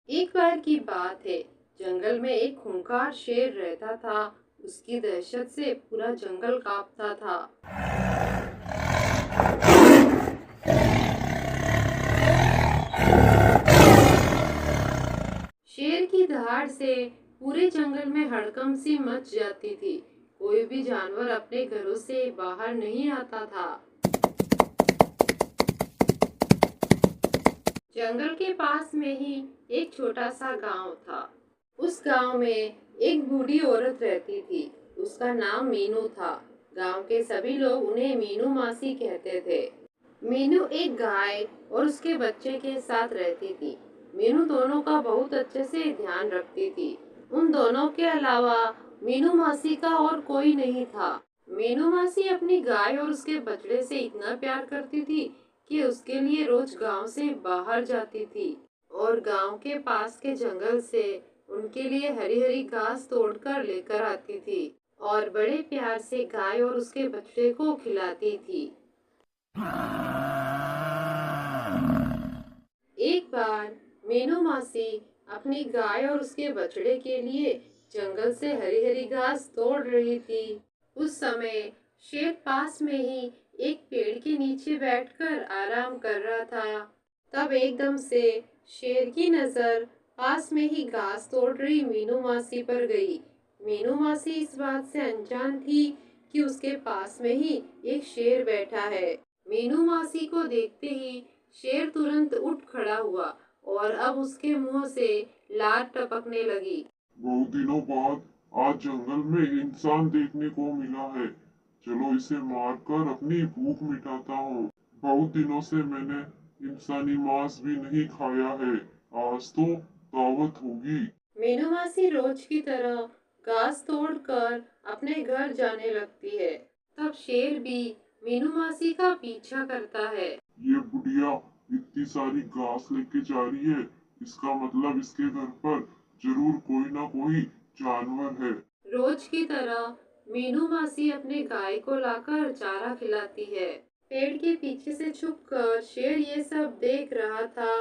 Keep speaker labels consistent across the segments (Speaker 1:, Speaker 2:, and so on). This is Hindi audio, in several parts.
Speaker 1: एक बार की बात है। जंगल में एक खूंखार शेर रहता था। उसकी दहशत से पूरा जंगल कांपता था। शेर की दहाड़ से पूरे जंगल में हड़कंप सी मच जाती थी। कोई भी जानवर अपने घरों से बाहर नहीं आता था। जंगल के पास में ही एक छोटा सा गांव था। उस गांव में एक बूढ़ी औरत रहती थी। उसका नाम मीनू था। गांव के सभी लोग उन्हें मीनू मासी कहते थे। मीनू एक गाय और उसके बच्चे के साथ रहती थी। मीनू दोनों का बहुत अच्छे से ध्यान रखती थी। उन दोनों के अलावा मीनू मासी का और कोई नहीं था। मीनू मासी अपनी गाय और उसके बछड़े से इतना प्यार करती थी कि उसके लिए रोज गांव से बाहर जाती थी और गांव के पास के जंगल से उनके लिए हरी हरी घास तोड़कर लेकर आती थी और बड़े प्यार से गाय और उसके बछड़े को खिलाती थी। एक बार मीनू मासी अपनी गाय और उसके बछड़े के लिए जंगल से हरी हरी घास तोड़ रही थी। उस समय शेर पास में ही एक पेड़ के नीचे बैठकर आराम कर रहा था। तब एकदम से शेर की नजर पास में ही घास तोड़ रही मीनू मासी पर गई। मीनू मासी इस बात से अनजान थी कि उसके पास में ही एक शेर बैठा है। मीनू मासी को देखते ही शेर तुरंत उठ खड़ा हुआ और अब उसके मुंह से लार टपकने लगी।
Speaker 2: बहुत दिनों बाद आज जंगल में इंसान देखने को मिला है। चलो इसे मारकर अपनी भूख मिटाता हूँ। बहुत दिनों से मैंने इंसानी मांस भी नहीं खाया है। आज तो दावत होगी।
Speaker 1: मीनू मासी रोज की तरह घास तोड़कर अपने घर जाने लगती है। तब शेर भी मीनू मासी का पीछा करता है।
Speaker 2: ये बुढ़िया इतनी सारी घास लेके जा रही है। इसका मतलब इसके घर पर जरूर कोई ना कोई जानवर है।
Speaker 1: रोज की तरह मीनू मासी अपने गाय को लाकर चारा खिलाती है। पेड़ के पीछे से छुपकर शेर ये सब देख रहा था।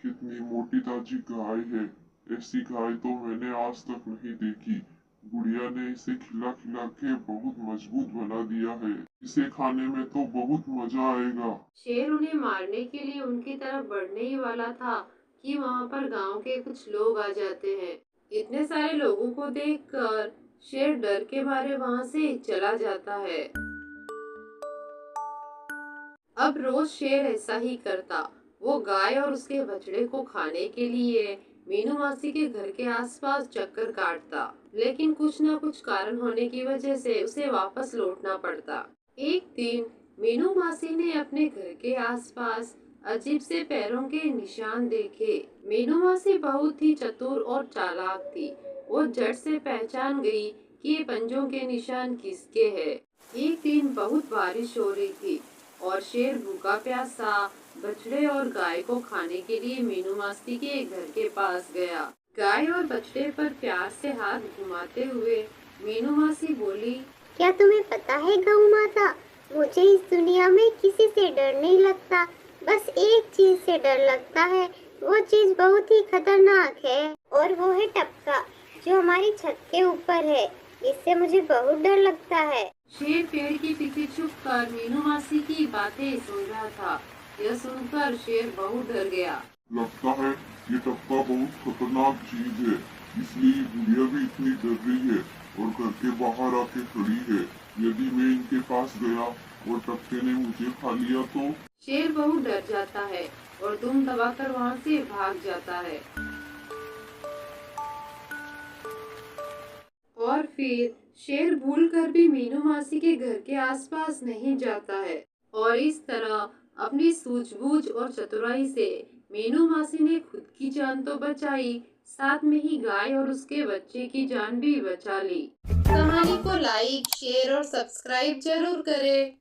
Speaker 2: कितनी मोटी ताजी गाय है। ऐसी गाय तो मैंने आज तक नहीं देखी। बुढ़िया ने इसे खिला खिला के बहुत मजबूत बना दिया है। इसे खाने में तो बहुत मजा आएगा।
Speaker 1: शेर उन्हें मारने के लिए उनकी तरफ बढ़ने ही वाला था कि वहाँ पर गांव के कुछ लोग आ जाते हैं। इतने सारे लोगों को देखकर शेर डर के मारे वहाँ से चला जाता है। अब रोज शेर ऐसा ही करता। वो गाय और उसके बछड़े को खाने के लिए मीनू मासी के घर के आसपास चक्कर काटता, लेकिन कुछ न कुछ कारण होने की वजह से उसे वापस लौटना पड़ता। एक दिन मीनू मासी ने अपने घर के आसपास अजीब से पैरों के निशान देखे। मीनू मासी बहुत ही चतुर और चालाक थी। वो झट से पहचान गई कि ये पंजों के निशान किसके हैं। एक दिन बहुत बारिश हो रही थी और शेर भूखा प्यासा बछड़े और गाय को खाने के लिए मीनू मासी के घर के पास गया। गाय और बछड़े पर प्यार से हाथ घुमाते हुए मीनू मासी बोली,
Speaker 3: क्या तुम्हें पता है गौ माता, मुझे इस दुनिया में किसी से डर नहीं लगता। बस एक चीज से डर लगता है। वो चीज बहुत ही खतरनाक है और वो है टपका, जो हमारी छत के ऊपर है। इससे मुझे बहुत डर लगता है।
Speaker 1: शेर पेड़ के पीछे छुपकर मीनू मासी की बातें सुन रहा था। यह सुनकर शेर बहुत डर गया।
Speaker 2: लगता है ये टप्पा बहुत खतरनाक चीज है, इसलिए बुढ़िया भी इतनी डर रही है और घर के बाहर आके खड़ी है। यदि मैं इनके पास गया और टप्पे ने मुझे खा लिया तो?
Speaker 1: शेर बहुत डर जाता है और दुम दबाकर वहाँ से भाग जाता है। और फिर शेर भूलकर भी मीनू मासी के घर के आसपास नहीं जाता है। और इस तरह अपनी सूझबूझ और चतुराई से मीनू मासी ने खुद की जान तो बचाई, साथ में ही गाय और उसके बच्चे की जान भी बचा ली। कहानी को लाइक, शेयर और सब्सक्राइब जरूर करें।